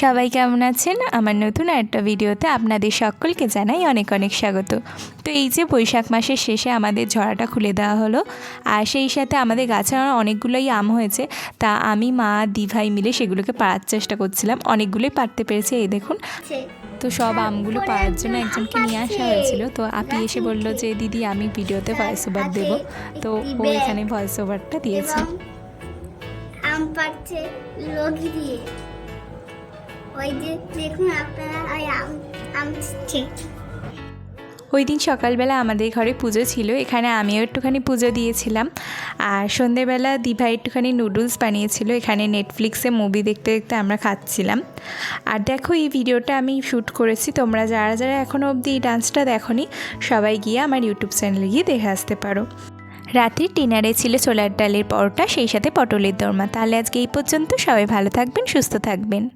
সবাই কেমন আছেন? আমার নতুন একটা ভিডিওতে আপনাদের সকলকে জানাই অনেক অনেক স্বাগত। তো এই যে বৈশাখ মাসের শেষে আমাদের ঝরাটা খুলে দেওয়া হলো, আর সেই সাথে আমাদের গাছে অনেকগুলোই আম হয়েছে। তা আমি মা দিভাই মিলে সেগুলোকে পাড়ার চেষ্টা করছিলাম, অনেকগুলোই পাড়তে পেরেছি। এই দেখুন, তো সব আমগুলো পাড়ার জন্য একজনকে নিয়ে আসা হয়েছিল। তো আপি এসে বললো যে দিদি আমি ভিডিওতে ভয়েস ওভার দেবো, তো ও এখানে ভয়েস ওভারটা দিয়েছে। আম পাড়ছে লগি দিয়ে, ওই যে দেখুন আপনারা আম ছিটছে। ওই দিন সকালবেলা আমাদের ঘরে পুজো ছিল, এখানে আমিও একটুখানি পুজো দিয়েছিলাম। আর সন্ধেবেলা দিভাই একটুখানি নুডলস বানিয়েছিল, এখানে নেটফ্লিক্সে মুভি দেখতে দেখতে আমরা খাচ্ছিলাম। আর দেখো এই ভিডিওটা আমি শ্যুট করেছি, তোমরা যারা যারা এখনও অবধি এই ডান্সটা দেখোনি সবাই গিয়ে আমার ইউটিউব চ্যানেলে গিয়ে দেখে আসতে পারো। রাতের ডিনারে ছিল ছোলার ডালের পরোটা, সেই সাথে পটলের দোরমা। তাহলে আজকে এই পর্যন্ত, সবাই ভালো থাকবেন, সুস্থ থাকবেন।